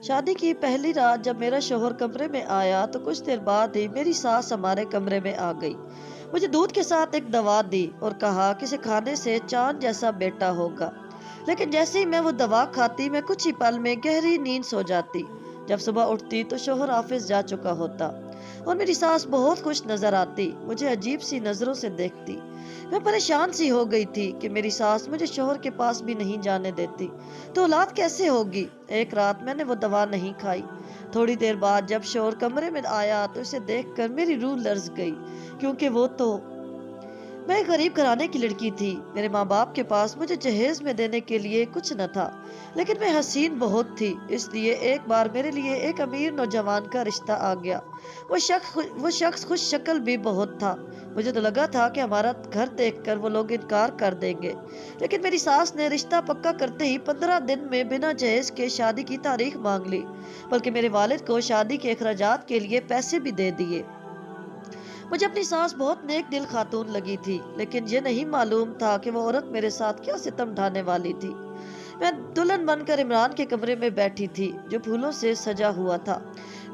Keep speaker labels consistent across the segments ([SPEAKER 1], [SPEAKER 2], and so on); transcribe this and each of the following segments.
[SPEAKER 1] شادی کی پہلی رات جب میرا شوہر کمرے میں آیا تو کچھ دیر بعد ہی میری ساس ہمارے کمرے میں آ گئی۔ مجھے دودھ کے ساتھ ایک دوا دی اور کہا کہ اسے کھانے سے چاند جیسا بیٹا ہوگا۔ لیکن جیسے ہی میں وہ دوا کھاتی میں کچھ ہی پل میں گہری نیند سو جاتی۔ جب صبح اٹھتی تو شوہر آفس جا چکا ہوتا اور میری ساس بہت خوش نظر آتی، مجھے عجیب سی نظروں سے دیکھتی۔ میں پریشان سی ہو گئی تھی کہ میری ساس مجھے شوہر کے پاس بھی نہیں جانے دیتی، تو اولاد کیسے ہوگی؟ ایک رات میں نے وہ دوا نہیں کھائی۔ تھوڑی دیر بعد جب شوہر کمرے میں آیا تو اسے دیکھ کر میری روح لرز گئی، کیونکہ وہ تو میں ایک غریب گھرانے کی لڑکی تھی۔ میرے ماں باپ کے پاس مجھے جہیز میں دینے کے لیے کچھ نہ تھا، لیکن میں حسین بہت تھی، اس لیے ایک بار میرے لیے ایک امیر نوجوان کا رشتہ آ گیا۔ وہ شخص خوش شکل بھی بہت تھا۔ مجھے تو لگا تھا کہ ہمارا گھر دیکھ کر وہ لوگ انکار کر دیں گے، لیکن میری ساس نے رشتہ پکا کرتے ہی 15 دن میں بنا جہیز کے شادی کی تاریخ مانگ لی، بلکہ میرے والد کو شادی کے اخراجات کے لیے پیسے بھی دے دیے۔ مجھے اپنی ساس بہت نیک دل خاتون لگی تھی، لیکن یہ نہیں معلوم تھا کہ وہ عورت میرے ساتھ کیا ستم ڈھانے والی تھی۔ میں دلہن بن کر عمران کے کمرے میں بیٹھی تھی جو پھولوں سے سجا ہوا تھا۔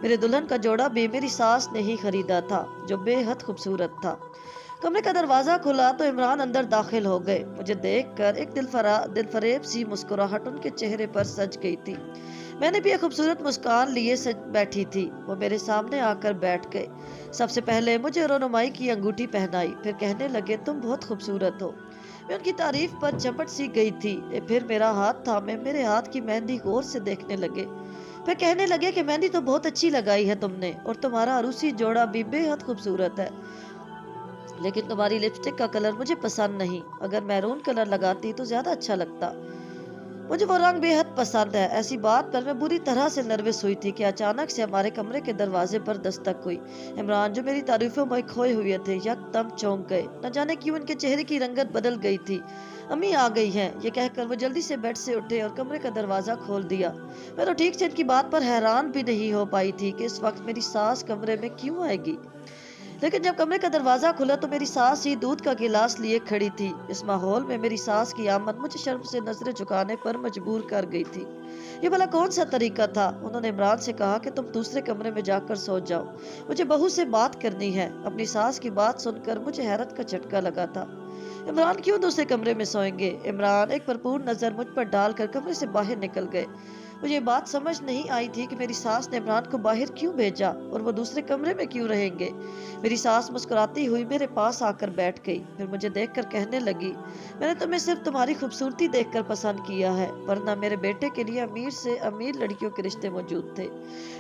[SPEAKER 1] میرے دلہن کا جوڑا بھی میری ساس نے ہی خریدا تھا جو بے حد خوبصورت تھا۔ کمرے کا دروازہ کھلا تو عمران اندر داخل ہو گئے۔ مجھے دیکھ کر ایک دل فریب سی مسکراہٹ ان کے چہرے پر سج گئی تھی۔ میں نے بھی ایک خوبصورت مسکان لیے بیٹھی تھی۔ وہ میرے سامنے آ کر بیٹھ گئے۔ سب سے پہلے مجھے رونمائی کی انگوٹھی پہنائی، پھر کہنے لگے تم بہت خوبصورت ہو۔ میں ان کی تعریف پر جھپٹ سی گئی تھی۔ پھر میرا ہاتھ تھامے میرے ہاتھ کی مہندی غور سے دیکھنے لگے، پھر کہنے لگے کہ مہندی تو بہت اچھی لگائی ہے تم نے، اور تمہارا عروسی جوڑا بھی بے حد خوبصورت ہے، لیکن تمہاری لپسٹک کا کلر مجھے پسند نہیں، اگر میرون کلر لگاتی تو زیادہ اچھا لگتا، مجھے وہ رنگ بے حد پسند ہے۔ ایسی بات پر میں بری طرح سے نروس ہوئی تھی کہ اچانک سے ہمارے کمرے کے دروازے پر دستک ہوئی۔ عمران جو میری تعریفوں میں کھوئے ہوئے تھے یکدم چونک گئے، نہ جانے کیوں ان کے چہرے کی رنگت بدل گئی تھی۔ امی آ گئی ہیں، یہ کہہ کر وہ جلدی سے بیڈ سے اٹھے اور کمرے کا دروازہ کھول دیا۔ میں تو ٹھیک سے ان کی بات پر حیران بھی نہیں ہو پائی تھی کہ اس وقت میری ساس کمرے میں کیوں آئے گی، لیکن جب کمرے کا دروازہ کھلا تو میری ساس ہی دودھ کا گلاس لیے کھڑی تھی۔ اس ماحول میں میری ساس کی آمد مجھے شرم سے نظریں جھکانے پر مجبور کر گئی تھی۔ یہ بھلا کون سا طریقہ تھا؟ انہوں نے عمران سے کہا کہ تم دوسرے کمرے میں جا کر سو جاؤ، مجھے بہو سے بات کرنی ہے۔ اپنی ساس کی بات سن کر مجھے حیرت کا جھٹکا لگا تھا۔ عمران کیوں دوسرے کمرے میں سوئیں گے؟ عمران ایک بھرپور نظر مجھ پر ڈال کر کمرے سے باہر نکل گئے۔ مجھے یہ بات سمجھ نہیں آئی تھی کہ میری ساس نے عمران کو باہر کیوں بھیجا اور وہ دوسرے کمرے میں کیوں رہیں گے۔ میری ساس مسکراتی ہوئی میرے پاس آ کر بیٹھ گئی، پھر مجھے دیکھ کر کہنے لگی میں نے تمہیں صرف تمہاری خوبصورتی دیکھ کر پسند کیا ہے، ورنہ میرے بیٹے کے لیے امیر سے امیر لڑکیوں کے رشتے موجود تھے،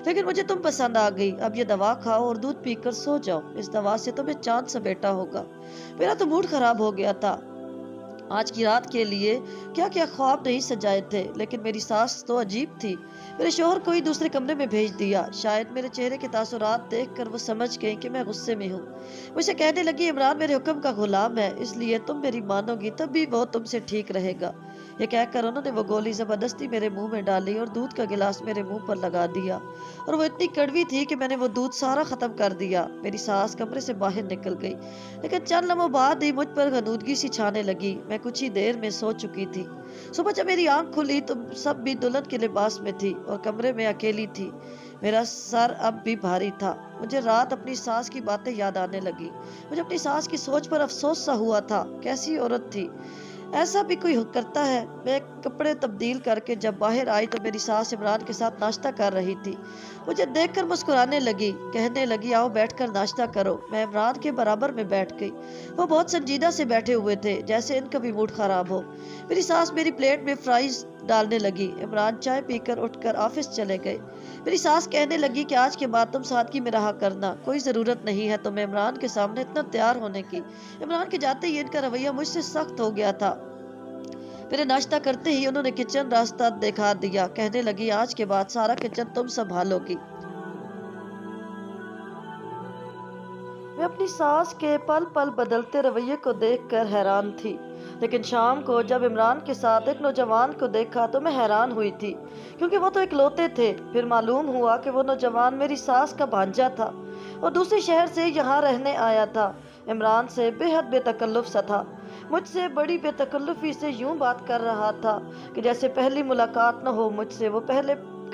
[SPEAKER 1] لیکن مجھے تم پسند آ گئی۔ اب یہ دوا کھاؤ اور دودھ پی کر سو جاؤ، اس دوا سے تمہیں چاند سا بیٹا ہوگا۔ میرا تو موڈ خراب ہو گیا تھا۔ آج کی رات کے لیے کیا کیا خواب نہیں سجائے تھے، لیکن میری ساس تو عجیب تھی۔ میرے شوہر کو ہی دوسرے کمرے میں بھیج دیا۔ شاید میرے چہرے کے تاثرات دیکھ کر وہ سمجھ گئی کہ میں غصے میں ہوں۔ مجھے کہنے لگی عمران میرے حکم کا غلام ہے، اس لیے تم میری مانو گی تب بھی وہ تم سے ٹھیک رہے گا۔ یہ کہہ کر انہوں نے وہ گولی زبردستی میرے منہ میں ڈالی اور دودھ کا گلاس میرے منہ پر لگا دیا، اور وہ اتنی کڑوی تھی کہ میں نے وہ دودھ سارا ختم کر دیا۔ میری ساس کمرے سے باہر نکل گئی، لیکن چند لمحوں بعد ہی مجھ پر غنودگی سی چھانے لگی۔ میں کچھ ہی دیر میں سو چکی تھی۔ صبح جب میری آنکھ کھلی تو سب بھی دلہن کے لباس میں تھی اور کمرے میں اکیلی تھی۔ میرا سر اب بھی بھاری تھا۔ مجھے رات اپنی ساس کی باتیں یاد آنے لگی۔ مجھے اپنی ساس کی سوچ پر افسوس سا ہوا تھا۔ کیسی عورت تھی، ایسا بھی کوئی کرتا ہے؟ میں کپڑے تبدیل کر کے جب باہر آئی تو میری ساس عمران کے ساتھ ناشتہ کر رہی تھی۔ مجھے دیکھ کر مسکرانے لگی، کہنے لگی آؤ بیٹھ کر ناشتہ کرو۔ میں عمران کے برابر میں بیٹھ گئی۔ وہ بہت سنجیدہ سے بیٹھے ہوئے تھے، جیسے ان کا بھی موڈ خراب ہو۔ میری ساس میری پلیٹ میں فرائز ڈالنے لگی۔ عمران چائے پی کر اٹھ کر آفس چلے گئے۔ میری ساس کہنے لگی کہ آج کے بعد تم سادگی میں رہا کرنا، کوئی ضرورت نہیں ہے تمہیں عمران کے سامنے اتنا تیار ہونے کی۔ عمران کے جاتے ہی ان کا رویہ مجھ سے سخت ہو گیا تھا۔ میرے ناشتہ کرتے ہی انہوں نے کچن راستہ دکھا دیا، کہنے لگی آج کے بعد سارا کچن تم سنبھالو گی۔ میں اپنی ساس کے پل پل بدلتے رویے کو دیکھ کر حیران تھی، لیکن شام کو جب عمران کے ساتھ ایک نوجوان کو دیکھا تو میں حیران ہوئی تھی، کیونکہ وہ تو اکلوتے تھے۔ پھر معلوم ہوا کہ وہ نوجوان میری ساس کا بھانجا تھا اور دوسرے شہر سے یہاں رہنے آیا تھا۔ عمران سے بے حد بے تکلف سا تھا، مجھ سے بڑی بے تکلفی سے یوں بات کر رہا تھا کہ جیسے پہلی ملاقات نہ ہو مجھ سے۔ وہ پہلے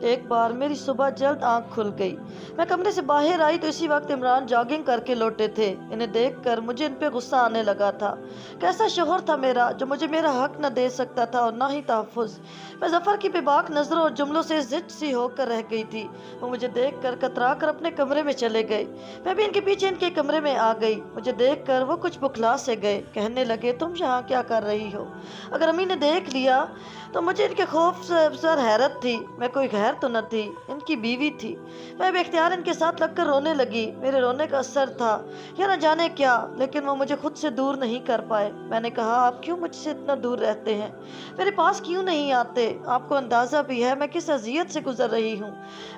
[SPEAKER 1] ایک بار میری صبح جلد آنکھ کھل گئی۔ میں کمرے سے باہر آئی تو اسی وقت عمران جاگنگ کر کے لوٹے تھے۔ انہیں دیکھ کر مجھے ان پہ غصہ آنے لگا تھا۔ کیسا شوہر تھا میرا جو مجھے میرا حق نہ دے سکتا تھا اور نہ ہی تحفظ۔ میں ظفر کی بے باک نظروں اور جملوں سے زچ سی ہو کر رہ گئی تھی۔ وہ مجھے دیکھ کر کترا کر اپنے کمرے میں چلے گئے۔ میں بھی ان کے پیچھے ان کے کمرے میں آ گئی۔ مجھے دیکھ کر وہ کچھ بکھلا سے گئے، کہنے لگے تم یہاں کیا کر رہی ہو؟ اگر امی نے دیکھ لیا تو مجھے ان کے خوف سے افزر حیرت تھی۔ میں کوئی غیر تو نہ تھی، ان کی بیوی تھی۔ میں بے اختیار ان کے ساتھ لگ کر رونے لگی۔ میرے رونے کا اثر تھا یا نہ جانے کیا، لیکن وہ مجھے خود سے دور نہیں کر پائے۔ میں نے کہا آپ کیوں مجھ سے اتنا دور رہتے ہیں؟ میرے پاس کیوں نہیں آتے؟ آپ کو اندازہ بھی ہے میں کس اذیت سے گزر رہی ہوں۔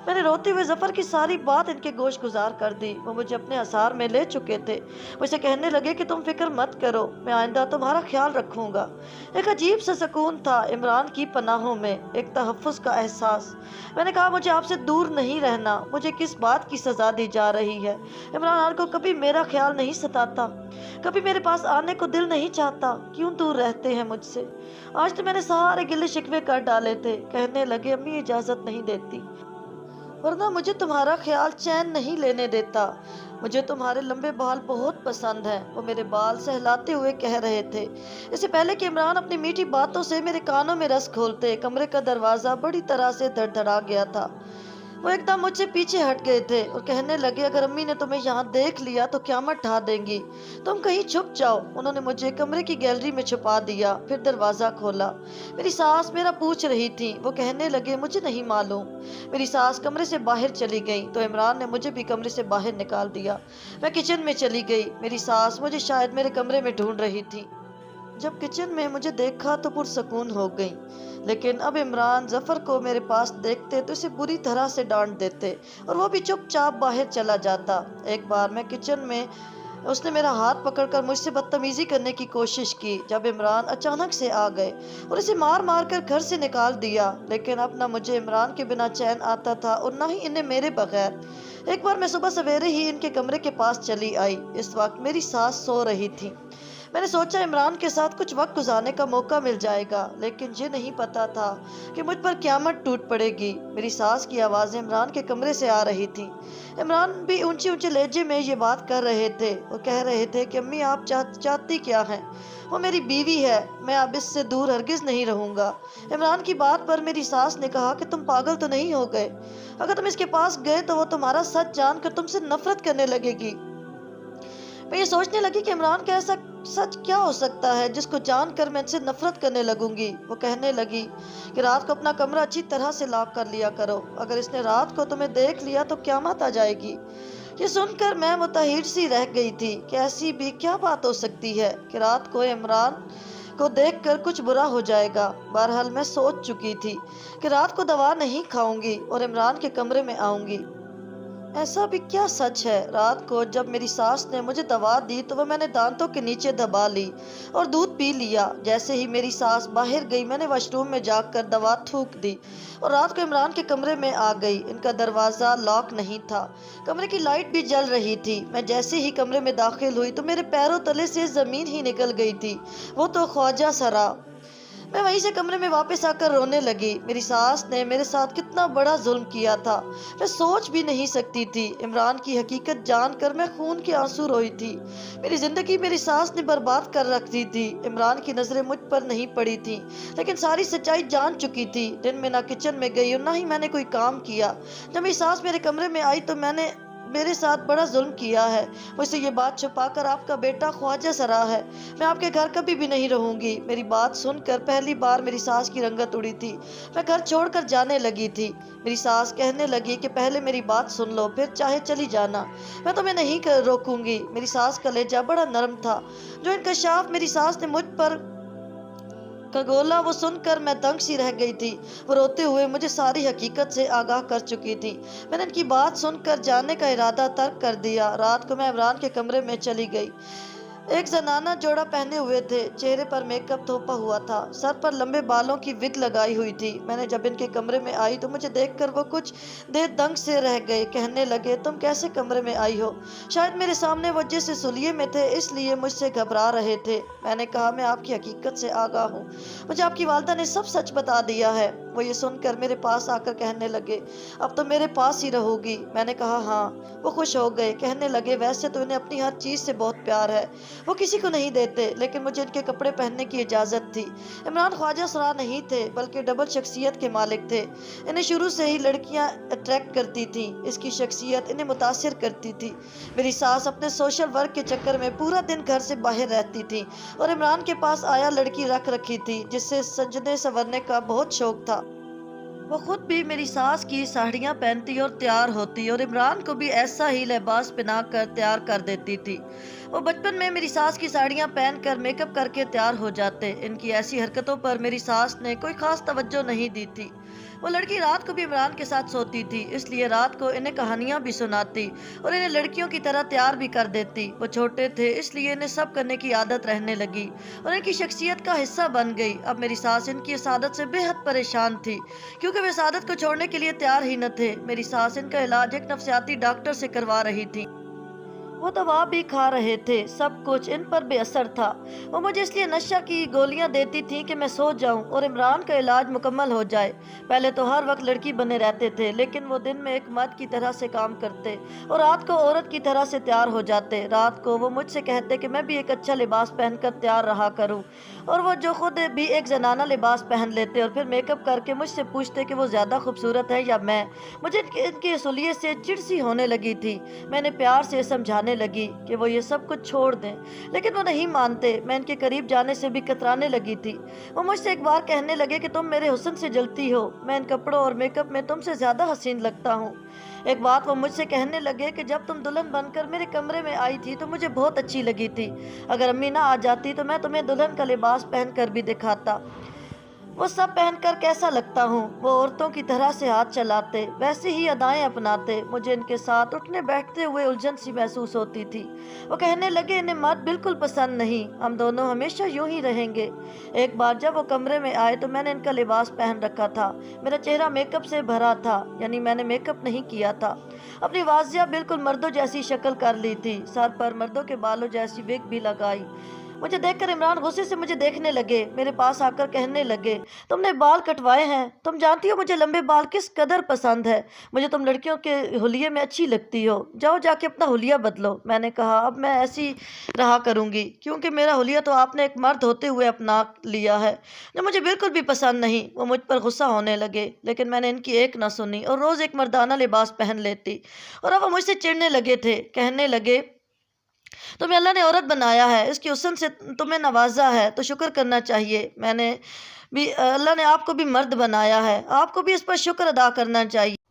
[SPEAKER 1] میں نے روتے ہوئے ظفر کی ساری بات ان کے گوش گزار کر دی۔ وہ مجھے اپنے اثار میں لے چکے تھے۔ مجھ سے کہنے لگے کہ تم فکر مت کرو، میں آئندہ تمہارا خیال رکھوں گا۔ ایک عجیب سا سکون تھا عمران کی پناہوں میں، ایک تحفظ کا احساس۔ میں نے کہا مجھے آپ سے دور نہیں رہنا۔ مجھے کس بات کی سزا دی جا رہی ہے؟ عمران کو کبھی میرا خیال نہیں ستاتا، کبھی میرے پاس آنے کو دل نہیں چاہتا، کیوں دور رہتے ہیں مجھ سے؟ آج تو میں نے سارے گلے شکوے کر ڈالے تھے۔ کہنے لگے امی اجازت نہیں دیتی، ورنہ مجھے تمہارا خیال چین نہیں لینے دیتا۔ مجھے تمہارے لمبے بال بہت پسند ہیں، وہ میرے بال سہلاتے ہوئے کہہ رہے تھے۔ اس سے پہلے کہ عمران اپنی میٹھی باتوں سے میرے کانوں میں رس کھولتے، کمرے کا دروازہ بڑی طرح سے دھڑدھڑا گیا تھا۔ وہ ایک دم مجھ سے پیچھے ہٹ گئے تھے اور کہنے لگے اگر امی نے تمہیں یہاں دیکھ لیا تو قیامت ڈھا دیں گی، تم کہیں چھپ جاؤ۔ انہوں نے مجھے کمرے کی گیلری میں چھپا دیا، پھر دروازہ کھولا۔ میری ساس میرا پوچھ رہی تھی، وہ کہنے لگے مجھے نہیں معلوم۔ میری ساس کمرے سے باہر چلی گئی تو عمران نے مجھے بھی کمرے سے باہر نکال دیا۔ میں کچن میں چلی گئی۔ میری ساس مجھے شاید میرے کمرے میں ڈھونڈ رہی تھی۔ جب کچن میں مجھے دیکھا تو پرسکون ہو گئی، لیکن اب عمران ظفر کو میرے پاس دیکھتے تو اسے بری طرح سے ڈانٹ دیتے اور وہ بھی چپ چاپ باہر چلا جاتا۔ ایک بار میں کچن میں اس نے میرا ہاتھ پکڑ کر مجھ سے بدتمیزی کرنے کی کوشش کی جب عمران اچانک سے آ گئے اور اسے مار مار کر گھر سے نکال دیا، لیکن اب نہ مجھے عمران کے بنا چین آتا تھا اور نہ ہی انہیں میرے بغیر۔ ایک بار میں صبح سویرے ہی ان کے کمرے کے پاس چلی آئی۔ اس وقت میری ساس سو رہی تھی۔ میں نے سوچا عمران کے ساتھ کچھ وقت گزارنے کا موقع مل جائے گا، لیکن یہ نہیں پتا تھا کہ مجھ پر قیامت ٹوٹ پڑے گی۔ میری ساس کی آوازیں عمران کے کمرے سے آ رہی تھیں۔ عمران بھی اونچے اونچے لہجے میں یہ بات کر رہے تھے۔ وہ کہہ رہے تھے کہ امی آپ چاہتی کیا ہیں؟ وہ میری بیوی ہے، میں اب اس سے دور ہرگز نہیں رہوں گا۔ عمران کی بات پر میری ساس نے کہا کہ تم پاگل تو نہیں ہو گئے؟ اگر تم اس کے پاس گئے تو وہ تمہارا سچ جان کر تم سے نفرت کرنے لگے گی۔ میں یہ سوچنے لگی کہ عمران کا ایسا سچ کیا ہو سکتا ہے جس کو جان کر میں ان سے نفرت کرنے لگوں گی۔ وہ کہنے لگی کہ رات کو اپنا کمرہ اچھی طرح سے لاک کر لیا کرو، اگر اس نے رات کو تمہیں دیکھ لیا تو قیامت آ جائے گی۔ یہ سن کر میں متحیر سی رہ گئی تھی کہ ایسی بھی کیا بات ہو سکتی ہے کہ رات کو عمران کو دیکھ کر کچھ برا ہو جائے گا۔ بہرحال میں سوچ چکی تھی کہ رات کو دوا نہیں کھاؤں گی اور عمران کے کمرے میں آؤں گی۔ ایسا بھی کیا سچ ہے؟ رات کو جب میری ساس نے مجھے دوا دی تو وہ میں نے دانتوں کے نیچے دبا لی اور دودھ پی لیا۔ جیسے ہی میری ساس باہر گئی میں نے واش روم میں جا کر دوا تھوک دی اور رات کو عمران کے کمرے میں آ گئی۔ ان کا دروازہ لاک نہیں تھا، کمرے کی لائٹ بھی جل رہی تھی۔ میں جیسے ہی کمرے میں داخل ہوئی تو میرے پیروں تلے سے زمین ہی نکل گئی تھی، وہ تو خواجہ سرا۔ میں وہیں سے کمرے میں واپس آ کر رونے لگی۔ میری ساس نے میرے ساتھ کتنا بڑا ظلم کیا تھا، میں سوچ بھی نہیں سکتی تھی۔ عمران کی حقیقت جان کر میں خون کے آنسو روئی تھی۔ میری زندگی میری ساس نے برباد کر رکھ دی تھی۔ عمران کی نظریں مجھ پر نہیں پڑی تھیں، لیکن ساری سچائی جان چکی تھی۔ دن میں نہ کچن میں گئی اور نہ ہی میں نے کوئی کام کیا۔ جب میری ساس میرے کمرے میں آئی تو میں نے میرے ساتھ بڑا ظلم کیا ہے، مجھ سے یہ بات چھپا کر آپ کا بیٹا خواجہ سرا ہے، میں آپ کے گھر کبھی بھی نہیں رہوں گی۔ میری بات سن کر پہلی بار میری ساس کی رنگت اڑی تھی۔ میں گھر چھوڑ کر جانے لگی تھی۔ میری ساس کہنے لگی کہ پہلے میری بات سن لو، پھر چاہے چلی جانا، میں تمہیں نہیں روکوں گی۔ میری ساس کا لہجہ بڑا نرم تھا۔ جو انکشاف میری ساس نے مجھ پر کھگولا وہ سن کر میں دنگ سی رہ گئی تھی۔ وہ روتے ہوئے مجھے ساری حقیقت سے آگاہ کر چکی تھی۔ میں نے ان کی بات سن کر جانے کا ارادہ ترک کر دیا۔ رات کو میں عمران کے کمرے میں چلی گئی۔ ایک زنانہ جوڑا پہنے ہوئے تھے، چہرے پر میک اپ تھوپا ہوا تھا، سر پر لمبے بالوں کی وگ لگائی ہوئی تھی۔ میں نے جب ان کے کمرے میں آئی تو مجھے دیکھ کر وہ کچھ دیر دنگ سے رہ گئے، کہنے لگے تم کیسے کمرے میں آئی ہو؟ شاید میرے سامنے وہ جیسے سلیے میں تھے اس لیے مجھ سے گھبرا رہے تھے۔ میں نے کہا میں آپ کی حقیقت سے آگاہ ہوں، مجھے آپ کی والدہ نے سب سچ بتا دیا ہے۔ وہ یہ سن کر میرے پاس آ کر کہنے لگے اب تو میرے پاس ہی رہو گی۔ میں نے کہا ہاں۔ وہ خوش ہو گئے، کہنے لگے ویسے تو انہیں اپنی ہر چیز سے بہت پیار ہے، وہ کسی کو نہیں دیتے، لیکن مجھے ان کے کپڑے پہننے کی اجازت تھی۔ عمران خواجہ سرا نہیں تھے بلکہ ڈبل شخصیت کے مالک تھے۔ انہیں شروع سے ہی لڑکیاں اٹریکٹ کرتی تھیں، اس کی شخصیت انہیں متاثر کرتی تھی۔ میری ساس اپنے سوشل ورک کے چکر میں پورا دن گھر سے باہر رہتی تھی اور عمران کے پاس آیا لڑکی رکھ رکھی تھی جس سے سجنے سنورنے کا بہت شوق تھا۔ وہ خود بھی میری ساس کی ساڑیاں پہنتی اور تیار ہوتی اور عمران کو بھی ایسا ہی لباس پہنا کر تیار کر دیتی تھی۔ وہ بچپن میں میری ساس کی ساڑیاں پہن کر میک اپ کر کے تیار ہو جاتے۔ ان کی ایسی حرکتوں پر میری ساس نے کوئی خاص توجہ نہیں دی تھی۔ وہ لڑکی رات کو بھی عمران کے ساتھ سوتی تھی، اس لیے رات کو انہیں کہانیاں بھی سناتی اور انہیں لڑکیوں کی طرح تیار بھی کر دیتی۔ وہ چھوٹے تھے اس لیے انہیں سب کرنے کی عادت رہنے لگی اور ان کی شخصیت کا حصہ بن گئی۔ اب میری ساس ان کی اس عادت سے بے حد پریشان تھی کیونکہ وہ اس عادت کو چھوڑنے کے لیے تیار ہی نہ تھے۔ میری ساس ان کا علاج ایک نفسیاتی ڈاکٹر سے کروا رہی تھی۔ وہ دوا بھی کھا رہے تھے، سب کچھ ان پر بے اثر تھا۔ وہ مجھے اس لیے نشہ کی گولیاں دیتی تھیں کہ میں سو جاؤں اور عمران کا علاج مکمل ہو جائے۔ پہلے تو ہر وقت لڑکی بنے رہتے تھے، لیکن وہ دن میں ایک مرد کی طرح سے کام کرتے اور رات کو عورت کی طرح سے تیار ہو جاتے۔ رات کو وہ مجھ سے کہتے کہ میں بھی ایک اچھا لباس پہن کر تیار رہا کروں، اور وہ جو خود بھی ایک زنانہ لباس پہن لیتے اور پھر میک اپ کر کے مجھ سے پوچھتے کہ وہ زیادہ خوبصورت ہے یا میں۔ مجھے ان کی اصولیت سے چڑ سی ہونے لگی تھی۔ میں نے پیار سے سمجھانے لگی کہ وہ یہ سب کچھ چھوڑ دیں، لیکن وہ نہیں مانتے۔ میں ان کے قریب جانے سے بھی کترانے لگی تھی۔ وہ مجھ سے ایک بار کہنے لگے کہ تم میرے حسن سے جلتی ہو، میں ان کپڑوں اور میک اپ میں تم سے زیادہ حسین لگتا ہوں۔ ایک بات وہ مجھ سے کہنے لگے کہ جب تم دلہن بن کر میرے کمرے میں آئی تھی تو مجھے بہت اچھی لگی تھی، اگر امی نہ آ جاتی تو میں تمہیں دلہن کا لباس پہن کر بھی دکھاتا۔ وہ سب پہن کر کیسا لگتا ہوں؟ وہ عورتوں کی طرح سے ہاتھ چلاتے، ویسے ہی ادائیں اپناتے۔ مجھے ان کے ساتھ اٹھنے بیٹھتے ہوئے الجھن سی محسوس ہوتی تھی۔ وہ کہنے لگے انہیں مرد بالکل پسند نہیں، ہم دونوں ہمیشہ یوں ہی رہیں گے۔ ایک بار جب وہ کمرے میں آئے تو میں نے ان کا لباس پہن رکھا تھا۔ میرا چہرہ میک اپ سے بھرا تھا، یعنی میں نے میک اپ نہیں کیا تھا۔ اپنی واضح بالکل مردوں جیسی شکل کر لی تھی، سر پر مردوں کے بالوں جیسی وگ بھی لگائی۔ مجھے دیکھ کر عمران غصے سے مجھے دیکھنے لگے، میرے پاس آ کر کہنے لگے تم نے بال کٹوائے ہیں؟ تم جانتی ہو مجھے لمبے بال کس قدر پسند ہے، مجھے تم لڑکیوں کے حلیے میں اچھی لگتی ہو، جاؤ جا کے اپنا حلیہ بدلو۔ میں نے کہا اب میں ایسی رہا کروں گی کیونکہ میرا حلیہ تو آپ نے ایک مرد ہوتے ہوئے اپنا لیا ہے جو مجھے بالکل بھی پسند نہیں۔ وہ مجھ پر غصہ ہونے لگے، لیکن میں نے ان کی ایک نہ سنی اور روز ایک مردانہ لباس پہن لیتی، اور اب وہ مجھ سے چڑھنے لگے تھے، کہنے لگے تمہیں اللہ نے عورت بنایا ہے، اس کی حسن سے تمہیں نوازا ہے تو شکر کرنا چاہیے۔ میں نے بھی اللہ نے آپ کو بھی مرد بنایا ہے، آپ کو بھی اس پر شکر ادا کرنا چاہیے۔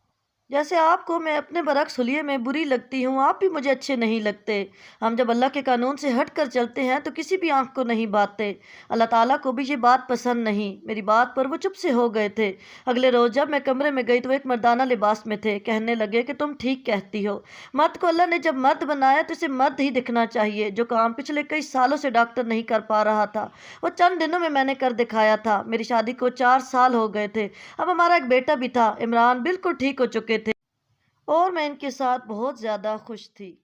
[SPEAKER 1] جیسے آپ کو میں اپنے برعکس حلیے میں بری لگتی ہوں، آپ بھی مجھے اچھے نہیں لگتے۔ ہم جب اللہ کے قانون سے ہٹ کر چلتے ہیں تو کسی بھی آنکھ کو نہیں باتے۔ اللہ تعالیٰ کو بھی یہ بات پسند نہیں۔ میری بات پر وہ چپ سے ہو گئے تھے۔ اگلے روز جب میں کمرے میں گئی تو وہ ایک مردانہ لباس میں تھے، کہنے لگے کہ تم ٹھیک کہتی ہو، مرد کو اللہ نے جب مرد بنایا تو اسے مرد ہی دکھنا چاہیے، جو کام پچھلے کئی سالوں سے ڈاکٹر نہیں کر پا رہا تھا وہ چند دنوں میں نے کر دکھایا تھا۔ میری شادی کو 4 سال ہو گئے تھے، اب ہمارا ایک بیٹا بھی تھا۔ عمران بالکل ٹھیک ہو چکے تھے اور میں ان کے ساتھ بہت زیادہ خوش تھی۔